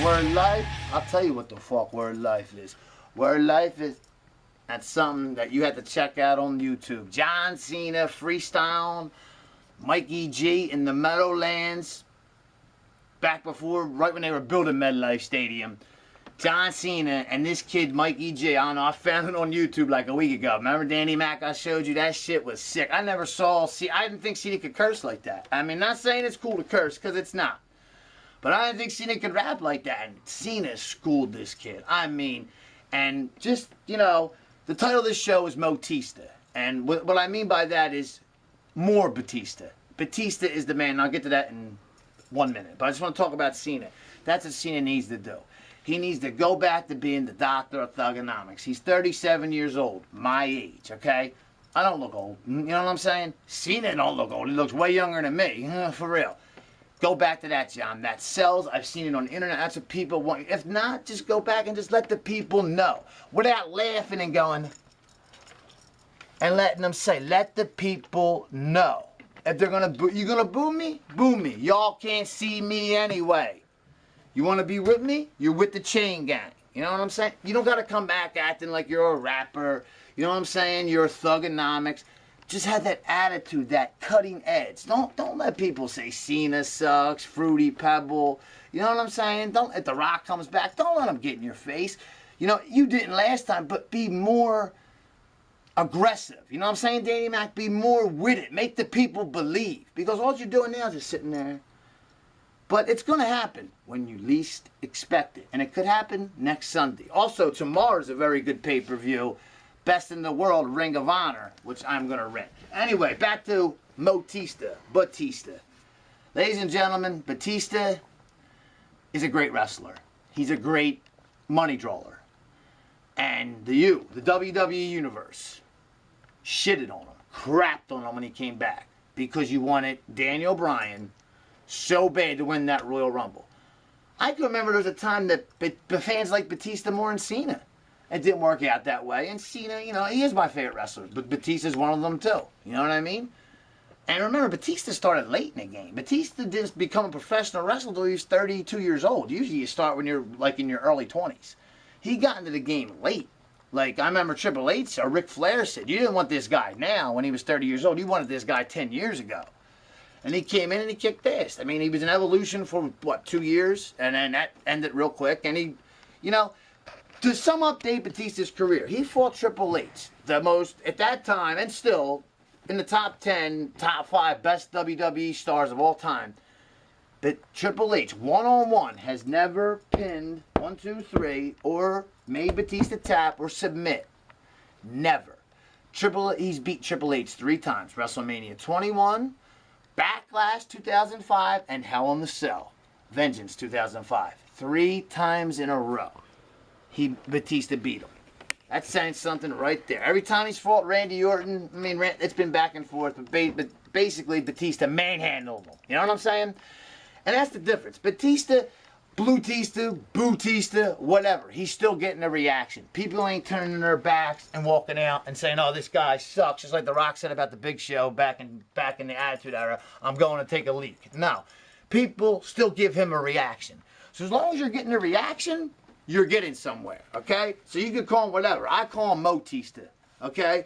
Word life, I'll tell you what the fuck word life is. Word life is that's something that you have to check out on YouTube. John Cena freestyling, Mikey G in the Meadowlands, back before, right when they were building MetLife Stadium. John Cena and this kid Mikey G, I don't know, I found it on YouTube like a week ago. Remember Danny Mac, I showed you? That shit was sick. I never saw, I didn't think Cena could curse like that. I mean, not saying it's cool to curse, because it's not. But I didn't think Cena could rap like that. And Cena schooled this kid. I mean, and just, you know, the title of this show is Motista. And what I mean by that is more Batista. Batista is the man. And I'll get to that in 1 minute. But I just want to talk about Cena. That's what Cena needs to do. He needs to go back to being the doctor of thugonomics. He's 37 years old, my age, okay? I don't look old. You know what I'm saying? Cena don't look old. He looks way younger than me, for real. Go back to that, John. That sells. I've seen it on the internet. That's what people want. If not, just go back and just let the people know. Without laughing and going and letting them say, let the people know. If they're going to boo, you going to boo me? Boo me. Y'all can't see me anyway. You want to be with me? You're with the chain gang. You know what I'm saying? You don't got to come back acting like you're a rapper. You know what I'm saying? You're thugonomics. Just have that attitude, that cutting edge. Don't let people say Cena sucks, Fruity Pebble. You know what I'm saying? Don't, if The Rock comes back, don't let him get in your face. You know, you didn't last time, but be more aggressive. You know what I'm saying, Danny Mac? Be more with it. Make the people believe. Because all you're doing now is just sitting there. But it's going to happen when you least expect it. And it could happen next Sunday. Also, tomorrow is a very good pay-per-view. Best in the World Ring of Honor, which I'm going to rent. Anyway, back to Batista. Ladies and gentlemen, Batista is a great wrestler. He's a great money drawer. And the WWE Universe, shitted on him, crapped on him when he came back. Because you wanted Daniel Bryan so bad to win that Royal Rumble. I can remember there was a time that fans liked Batista more than Cena. It didn't work out that way. And Cena, you know, he is my favorite wrestler. But Batista's one of them too. You know what I mean? And remember, Batista started late in the game. Batista didn't become a professional wrestler until he was 32 years old. Usually you start when you're like in your early 20s. He got into the game late. Like, I remember Triple H or Ric Flair said, you didn't want this guy now when he was 30 years old. You wanted this guy 10 years ago. And he came in and he kicked ass. I mean, he was in Evolution for, what, 2 years? And then that ended real quick. And he, you know, to sum up Dave Batista's career, he fought Triple H, the most, at that time, and still, in the top 10, top 5 best WWE stars of all time. But Triple H, one-on-one, has never pinned 1, 2, 3, or made Batista tap or submit. Never. He's beat Triple H 3 times. WrestleMania 21, Backlash 2005, and Hell in the Cell. Vengeance 2005. 3 times in a row. Batista beat him. That's saying something right there. Every time he's fought Randy Orton, I mean, it's been back and forth, but basically Batista manhandled him. You know what I'm saying? And that's the difference. Batista, Blue-tista, Boo-tista, whatever. He's still getting a reaction. People ain't turning their backs and walking out and saying, oh, this guy sucks. Just like The Rock said about the Big Show back in the Attitude Era. I'm going to take a leak. No. People still give him a reaction. So as long as you're getting a reaction, you're getting somewhere, okay? So you can call him whatever. I call him Motista, okay?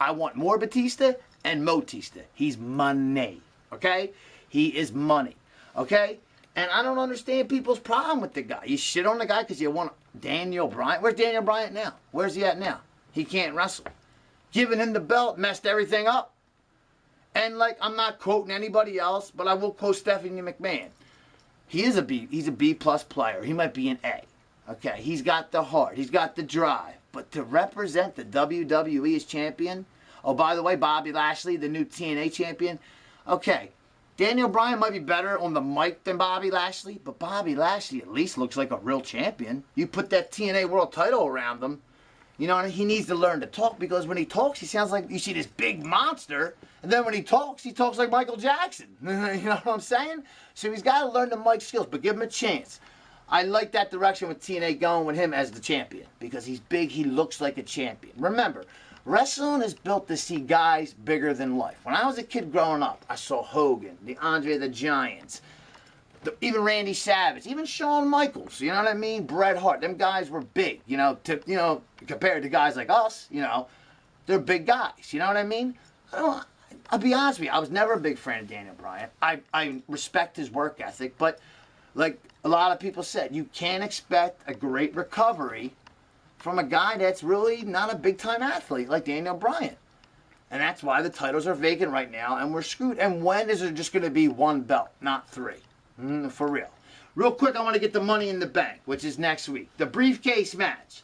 I want more Batista and Motista. He's money, okay? He is money, okay? And I don't understand people's problem with the guy. You shit on the guy because you want Daniel Bryan. Where's Daniel Bryan now? Where's he at now? He can't wrestle. Giving him the belt messed everything up. And, like, I'm not quoting anybody else, but I will quote Stephanie McMahon. He's a B-plus player. He might be an A. Okay, he's got the heart. He's got the drive. But to represent the WWE as champion, oh, by the way, Bobby Lashley, the new TNA champion. Okay, Daniel Bryan might be better on the mic than Bobby Lashley, but Bobby Lashley at least looks like a real champion. You put that TNA world title around him, you know, and he needs to learn to talk, because when he talks, he sounds like, you see this big monster, and then when he talks like Michael Jackson. You know what I'm saying? So he's got to learn the mic skills, but give him a chance. I like that direction with TNA going with him as the champion, because he's big, he looks like a champion. Remember, wrestling is built to see guys bigger than life. When I was a kid growing up, I saw Hogan, the Andre the Giants, Even Randy Savage, even Shawn Michaels, you know what I mean? Bret Hart, them guys were big, compared to guys like us, they're big guys, you know what I mean? I'll be honest with you, I was never a big fan of Daniel Bryan. I respect his work ethic, but like a lot of people said, you can't expect a great recovery from a guy that's really not a big-time athlete like Daniel Bryan. And that's why the titles are vacant right now, and we're screwed. And when is there just going to be one belt, not three? For real. Real quick, I want to get the Money in the Bank, which is next week. The briefcase match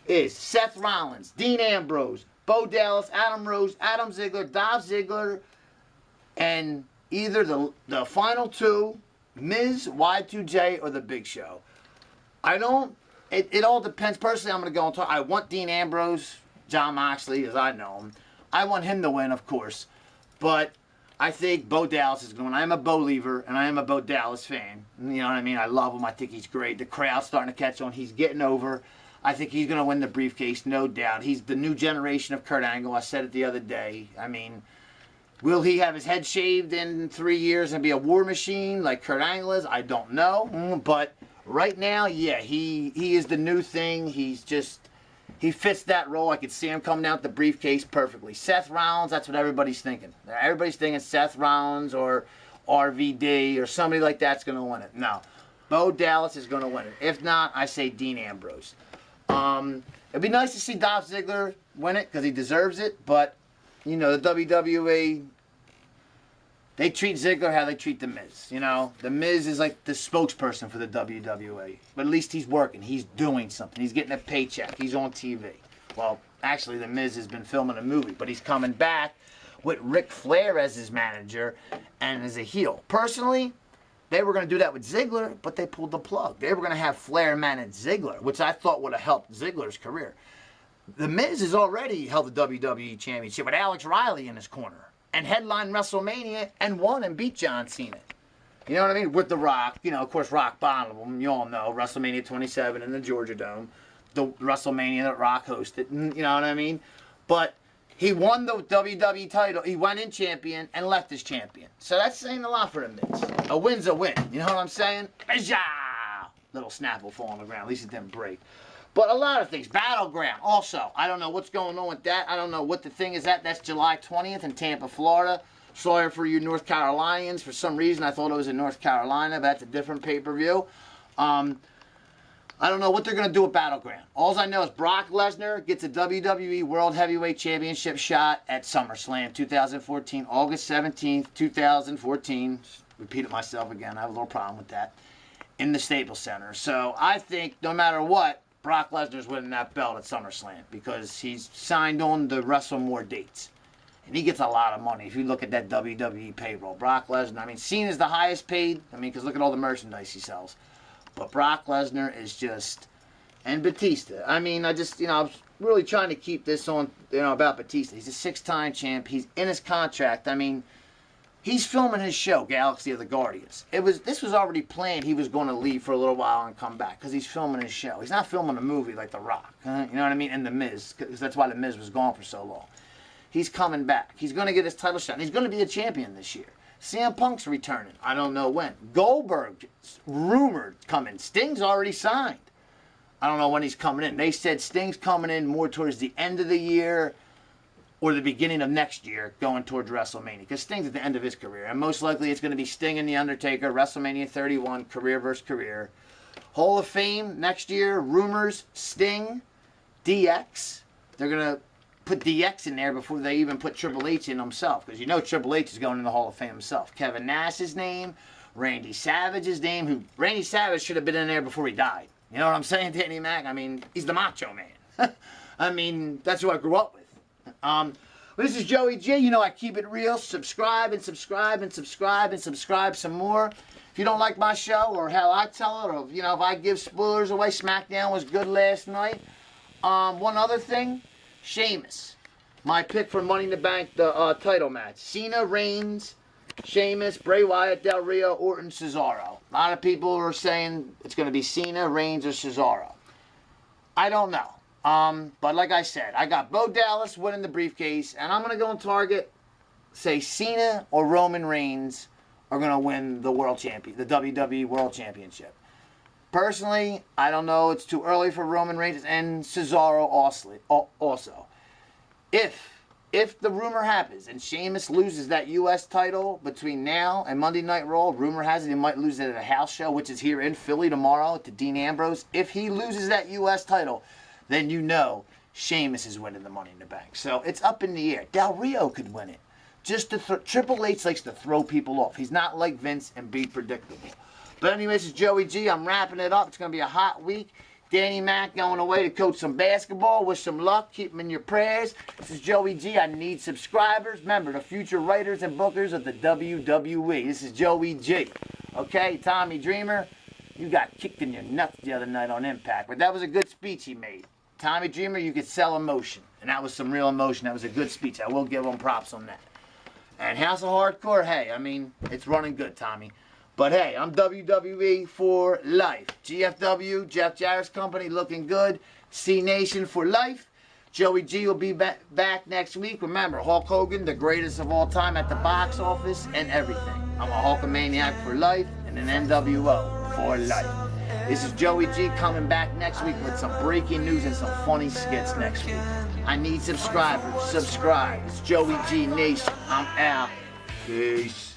is Seth Rollins, Dean Ambrose, Bo Dallas, Adam Rose, Adam Ziggler, Dolph Ziggler, and either the final two, Miz, Y2J, or The Big Show. It all depends. Personally, I'm going to go and talk. I want Dean Ambrose, John Moxley, as I know him. I want him to win, of course. But I think Bo Dallas is going. I am a Bo Lever, and I am a Bo Dallas fan. You know what I mean? I love him. I think he's great. The crowd's starting to catch on. He's getting over. I think he's going to win the briefcase, no doubt. He's the new generation of Kurt Angle. I said it the other day. I mean, will he have his head shaved in 3 years and be a war machine like Kurt Angle is? I don't know. But right now, yeah, he is the new thing. He fits that role. I could see him coming down with the briefcase perfectly. Seth Rollins, that's what everybody's thinking. Everybody's thinking Seth Rollins or RVD or somebody like that's going to win it. No. Bo Dallas is going to win it. If not, I say Dean Ambrose. It'd be nice to see Dolph Ziggler win it because he deserves it. But, the WWE, they treat Ziggler how they treat The Miz. The Miz is like the spokesperson for the WWE. But at least he's working. He's doing something. He's getting a paycheck. He's on TV. Well, actually, The Miz has been filming a movie. But he's coming back with Ric Flair as his manager and as a heel. Personally, they were going to do that with Ziggler, but they pulled the plug. They were going to have Flair manage Ziggler, which I thought would have helped Ziggler's career. The Miz has already held the WWE Championship with Alex Riley in his corner and headlined WrestleMania and won and beat John Cena. You know what I mean? With The Rock. Of course, Rock bottled him. You all know. WrestleMania 27 in the Georgia Dome. The WrestleMania that Rock hosted. You know what I mean? But he won the WWE title. He went in champion and left as champion. So that's saying a lot for The Miz. A win's a win. You know what I'm saying? Little snap will fall on the ground. At least it didn't break. But a lot of things. Battleground. Also, I don't know what's going on with that. I don't know what the thing is at. That's July 20th in Tampa, Florida. Sorry for you North Carolinians. For some reason, I thought it was in North Carolina, but that's a different pay-per-view. I don't know what they're going to do with Battleground. All I know is Brock Lesnar gets a WWE World Heavyweight Championship shot at SummerSlam 2014, August 17th, 2014. Repeat it myself again. I have a little problem with that. In the Staples Center. So I think no matter what, Brock Lesnar's winning that belt at SummerSlam because he's signed on to wrestle more dates. And he gets a lot of money if you look at that WWE payroll. Brock Lesnar, Cena's the highest paid. Because look at all the merchandise he sells. But Brock Lesnar is just... And Batista. I was really trying to keep this on, about Batista. He's a 6-time champ. He's in his contract. He's filming his show, Galaxy of the Guardians. This was already planned. He was going to leave for a little while and come back because he's filming his show. He's not filming a movie like The Rock. You know what I mean? And The Miz. Because that's why The Miz was gone for so long. He's coming back. He's going to get his title shot. And he's going to be a champion this year. CM Punk's returning. I don't know when. Goldberg, rumored coming. Sting's already signed. I don't know when he's coming in. They said Sting's coming in more towards the end of the year or the beginning of next year going towards WrestleMania. Because Sting's at the end of his career. And most likely it's going to be Sting and The Undertaker, WrestleMania 31, career versus career. Hall of Fame next year, rumors, Sting, DX. They're going to put DX in there before they even put Triple H in himself. Because Triple H is going in the Hall of Fame himself. Kevin Nash's name, Randy Savage's name. Randy Savage should have been in there before he died. You know what I'm saying, Danny Mac? He's the Macho Man. That's who I grew up with. This is Joey G. I keep it real. Subscribe and subscribe and subscribe and subscribe some more. If you don't like my show or how I tell it, or if I give spoilers away, SmackDown was good last night. One other thing, Sheamus. My pick for Money in the Bank, the title match. Cena, Reigns, Sheamus, Bray Wyatt, Del Rio, Orton, Cesaro. A lot of people are saying it's going to be Cena, Reigns, or Cesaro. I don't know. But like I said, I got Bo Dallas winning the briefcase, and I'm going to go and target, say, Cena or Roman Reigns are going to win the the WWE World Championship. Personally, I don't know. It's too early for Roman Reigns and Cesaro also. If the rumor happens and Sheamus loses that U.S. title between now and Monday Night Raw, rumor has it he might lose it at a house show, which is here in Philly tomorrow to Dean Ambrose. If he loses that U.S. title, then you know Sheamus is winning the Money in the Bank. So it's up in the air. Del Rio could win it. Just to Triple H likes to throw people off. He's not like Vince and be predictable. But anyways, it's Joey G. I'm wrapping it up. It's going to be a hot week. Danny Mac going away to coach some basketball. Wish some luck. Keep him in your prayers. This is Joey G. I need subscribers. Remember, the future writers and bookers of the WWE. This is Joey G. Okay, Tommy Dreamer, you got kicked in your nuts the other night on Impact. But that was a good speech he made. Tommy Dreamer, you could sell emotion. And that was some real emotion. That was a good speech. I will give him props on that. And House of Hardcore, hey, I mean, it's running good, Tommy. But hey, I'm WWE for life. GFW, Jeff Jarrett's company, looking good. C Nation for life. Joey G will be back next week. Remember, Hulk Hogan, the greatest of all time at the box office and everything. I'm a Hulkamaniac for life and an NWO for life. This is Joey G coming back next week with some breaking news and some funny skits next week. I need subscribers. Subscribe. It's Joey G Nation. I'm out. Peace.